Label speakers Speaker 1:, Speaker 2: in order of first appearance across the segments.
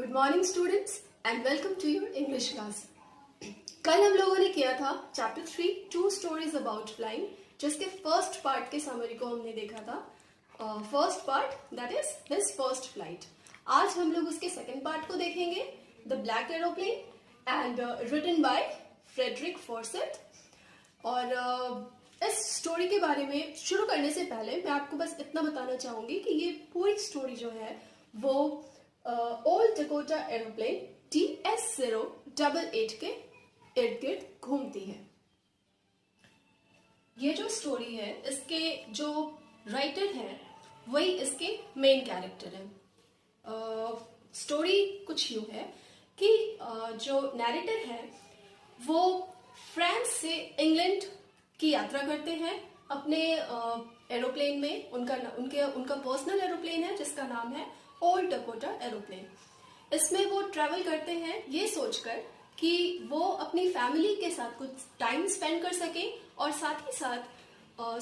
Speaker 1: Good morning students and welcome to your English class. कल हम लोगों ने किया था chapter 3 two stories about flying, जिसके फर्स्ट पार्ट के समरी को हमने देखा था। First part that is his first flight. आज हम लोग उसके सेकंड पार्ट को देखेंगे, the black aeroplane and written by Frederick Forsyth. और इस स्टोरी के बारे में शुरू करने से पहले मैं आपको बस इतना बताना चाहूंगी कि ये पूरी स्टोरी जो है वो ओल्ड डकोटा एरोप्लेन TS-088 के इर्द गिर्द घूमती है। ये जो स्टोरी है इसके जो राइटर है वही इसके मेन कैरेक्टर है। स्टोरी कुछ यूं है कि जो नैरेटर है वो फ्रांस से इंग्लैंड की यात्रा करते हैं अपने एरोप्लेन में। उनका पर्सनल एरोप्लेन है जिसका नाम है ओल्ड डकोटा एरोप्लेन। इसमें वो ट्रैवल करते हैं ये सोचकर कि वो अपनी फैमिली के साथ कुछ टाइम स्पेंड कर सके और साथ ही साथ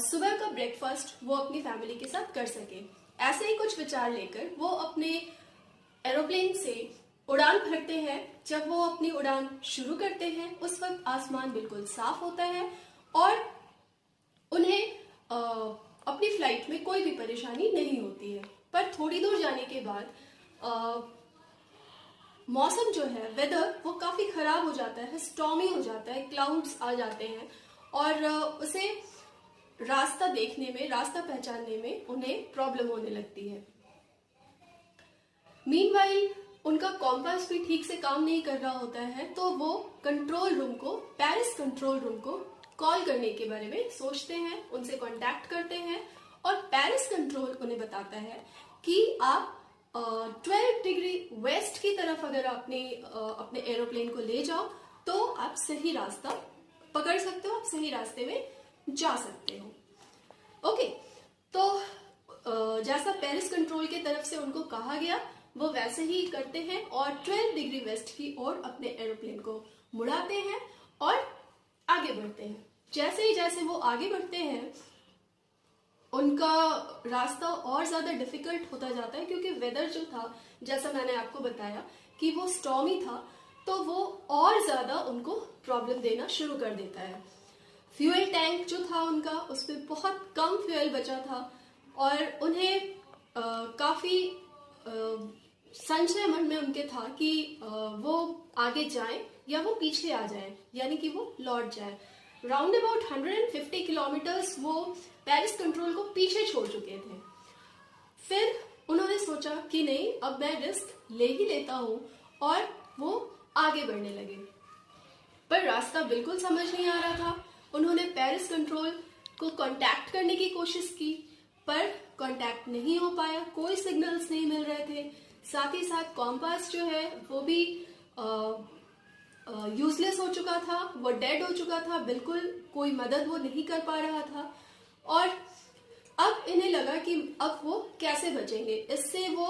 Speaker 1: सुबह का ब्रेकफास्ट वो अपनी फैमिली के साथ कर सके। ऐसे ही कुछ विचार लेकर वो अपने एरोप्लेन से उड़ान भरते हैं। जब वो अपनी उड़ान शुरू करते हैं उस वक्त आसमान बिल्कुल साफ होता है और उन्हें अपनी फ्लाइट में कोई भी परेशानी नहीं होती है। पर थोड़ी दूर जाने के बाद मौसम जो है, वेदर, वो काफी खराब हो जाता है, स्टॉर्मी हो जाता है, क्लाउड्स आ जाते हैं और उसे रास्ता देखने में, रास्ता पहचानने में उन्हें प्रॉब्लम होने लगती है। मीनवाइल उनका कॉम्पास भी ठीक से काम नहीं कर रहा होता है, तो वो कंट्रोल रूम को, पेरिस कंट्रोल रूम को कॉल करने के बारे में सोचते हैं, उनसे कांटेक्ट करते हैं और पेरिस कंट्रोल उन्हें बताता है कि आप 12 डिग्री वेस्ट की तरफ अगर अपने एरोप्लेन को ले जाओ तो आप सही रास्ता पकड़ सकते हो, आप सही रास्ते में जा सकते हो। ओके, तो जैसा पेरिस कंट्रोल की तरफ से उनको कहा गया वो वैसे ही करते हैं और 12 डिग्री वेस्ट की ओर अपने एरोप्लेन को मुड़ाते हैं और आगे बढ़ते हैं। जैसे वो आगे बढ़ते हैं उनका रास्ता और ज्यादा डिफिकल्ट होता जाता है, क्योंकि वेदर जो था, जैसा मैंने आपको बताया कि वो स्टॉर्मी था, तो वो और ज्यादा उनको प्रॉब्लम देना शुरू कर देता है। फ्यूल टैंक जो था उनका, उसमें बहुत कम फ्यूल बचा था और उन्हें काफी संशय मन में उनके था कि वो आगे जाएं या वो पीछे आ जाएं, यानी कि वो लौट जाएं। राउंड अबाउट 150 किलोमीटर्स वो पेरिस कंट्रोल को पीछे छोड़ चुके थे। फिर उन्होंने सोचा कि नहीं, अब मैं रिस्क ले ही लेता हूं और वो आगे बढ़ने लगे। पर रास्ता बिल्कुल समझ नहीं आ रहा था। उन्होंने पेरिस कंट्रोल को कांटेक्ट करने की कोशिश की पर कांटेक्ट नहीं हो पाया, कोई सिग्नल्स नहीं मिल रहे थे। साथ ही साथ कॉम्पास जो है वो भी यूजलेस हो चुका था, वो डेड हो चुका था, बिल्कुल कोई मदद वो नहीं कर पा रहा था। और अब इन्हें लगा कि अब वो कैसे बचेंगे, इससे वो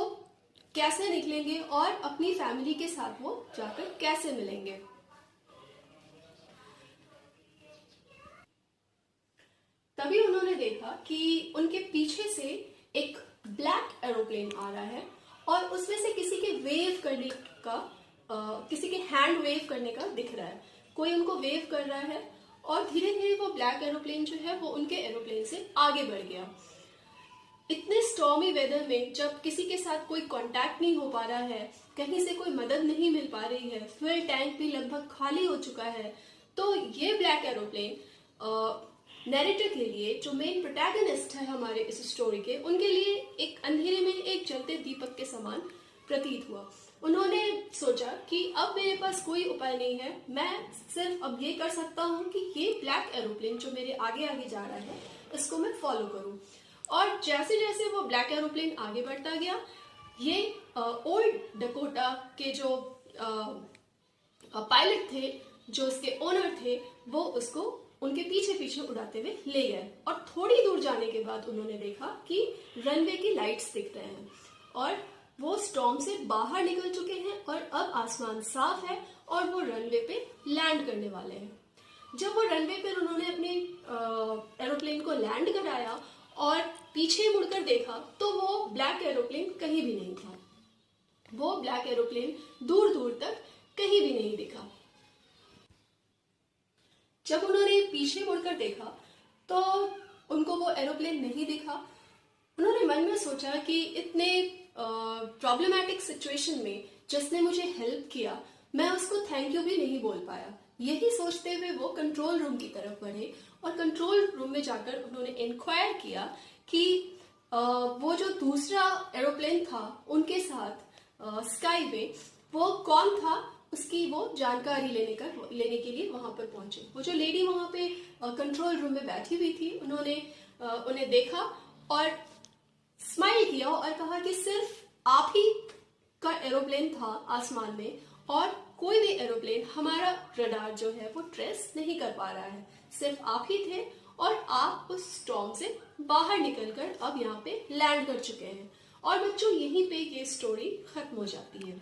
Speaker 1: कैसे निकलेंगे और अपनी फैमिली के साथ वो जाकर कैसे मिलेंगे। तभी उन्होंने देखा कि उनके पीछे से एक ब्लैक एरोप्लेन आ रहा है और उसमें से किसी के वेव करने का, किसी के हैंड वेव करने का दिख रहा है। कोई उनको वेव कर रहा है और धीरे धीरे वो ब्लैक एरोप्लेन जो है वो उनके एरोप्लेन से आगे बढ़ गया। इतने स्टॉर्मी वेदर में जब किसी के साथ कोई कांटेक्ट नहीं हो पा रहा है, कहीं से कोई मदद नहीं मिल पा रही है, फ्यूल टैंक भी लगभग खाली हो चुका है, तो ये ब्लैक एरोप्लेन नैरेटर के लिए, जो मेन प्रोटैगनिस्ट है हमारे इस स्टोरी के, उनके लिए एक अंधेरे में एक जलते दीपक के समान प्रतीत हुआ। उन्होंने सोचा कि अब मेरे पास कोई उपाय नहीं है, मैं सिर्फ अब ये कर सकता हूँ कि ये ब्लैक एरोप्लेन जो मेरे आगे आगे जा रहा है इसको मैं फॉलो करूँ। और जैसे जैसे वो ब्लैक एरोप्लेन आगे बढ़ता गया, ये ओल्ड डकोटा के जो पायलट थे, जो इसके ओनर थे, वो उसको उनके पीछे पीछे उड़ाते हुए ले गए। और थोड़ी दूर जाने के बाद उन्होंने देखा कि रनवे की लाइट्स दिख रहे हैं और वो स्टॉर्म से बाहर निकल चुके हैं और अब आसमान साफ है और वो रनवे पे लैंड करने वाले हैं। जब वो रनवे पे उन्होंने अपने एरोप्लेन को लैंड कराया और पीछे मुड़कर देखा तो वो ब्लैक एरोप्लेन कहीं भी नहीं था। वो ब्लैक एरोप्लेन दूर दूर तक कहीं भी नहीं दिखा। जब उन्होंने पीछे मुड़कर देखा तो उनको वो एरोप्लेन नहीं दिखा। उन्होंने मन में सोचा कि इतने प्रॉब्लमैटिक सिचुएशन में जिसने मुझे हेल्प किया, मैं उसको थैंक यू भी नहीं बोल पाया। यही सोचते हुए वो कंट्रोल रूम की तरफ बढ़े और कंट्रोल रूम में जाकर उन्होंने इंक्वायर किया कि वो जो दूसरा एरोप्लेन था उनके साथ स्काई में वो कौन था, उसकी वो जानकारी लेने के लिए वहां पर पहुंचे। वो जो लेडी वहां पे कंट्रोल रूम में बैठी हुई थी, उन्होंने उन्हें देखा और स्माइल किया और कहा कि सिर्फ आप ही का एरोप्लेन था आसमान में और कोई भी एरोप्लेन हमारा रडार जो है वो ट्रेस नहीं कर पा रहा है, सिर्फ आप ही थे और आप उस स्टॉर्म से बाहर निकलकर अब यहाँ पे लैंड कर चुके हैं। और बच्चों यहीं पे ये स्टोरी खत्म हो जाती है।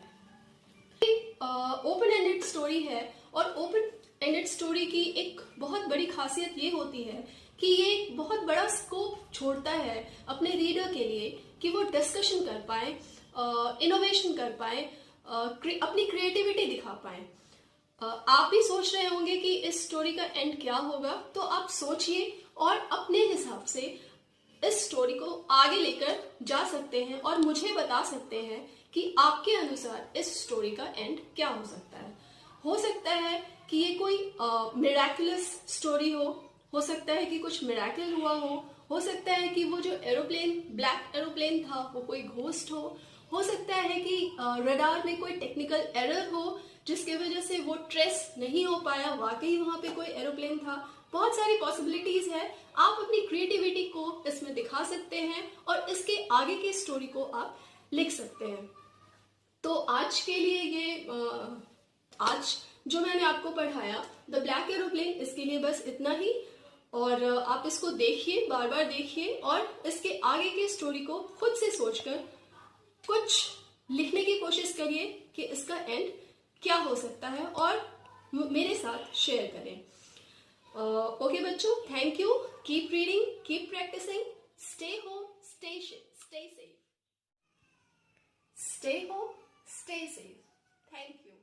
Speaker 1: ओपन एंडेड स्टोरी है और ओपन एंडेड स्टोरी की एक बहुत बड़ी खासियत ये होती है कि ये एक बहुत बड़ा स्कोप छोड़ता है अपने रीडर के लिए कि वो डिस्कशन कर पाए, इनोवेशन कर पाए, अपनी क्रिएटिविटी दिखा पाए। आप भी सोच रहे होंगे कि इस स्टोरी का एंड क्या होगा, तो आप सोचिए और अपने हिसाब से इस स्टोरी को आगे लेकर जा सकते हैं और मुझे बता सकते हैं कि आपके अनुसार इस स्टोरी का एंड क्या हो सकता है। हो सकता है कि ये कोई मिराकुलस स्टोरी हो सकता है कि कुछ मिराकल हुआ हो सकता है कि वो जो एरोप्लेन ब्लैक एरोप्लेन था वो कोई घोस्ट हो सकता है कि रडार में कोई टेक्निकल एरर हो जिसकी वजह से वो ट्रेस नहीं हो पाया, वाकई वहां पे कोई एरोप्लेन था। बहुत सारी पॉसिबिलिटीज है, आप अपनी क्रिएटिविटी को इसमें दिखा सकते हैं और इसके आगे की स्टोरी को आप लिख सकते हैं। तो आज के लिए ये आज जो मैंने आपको पढ़ाया द ब्लैक एरोप्लेन, इसके लिए बस इतना ही। और आप इसको देखिए, बार बार देखिए और इसके आगे की स्टोरी को खुद से सोचकर कुछ लिखने की कोशिश करिए कि इसका एंड क्या हो सकता है और मेरे साथ शेयर करें। ओके बच्चों, thank you. Keep reading, keep practising, stay home, stay safe, stay home, stay safe. Thank you.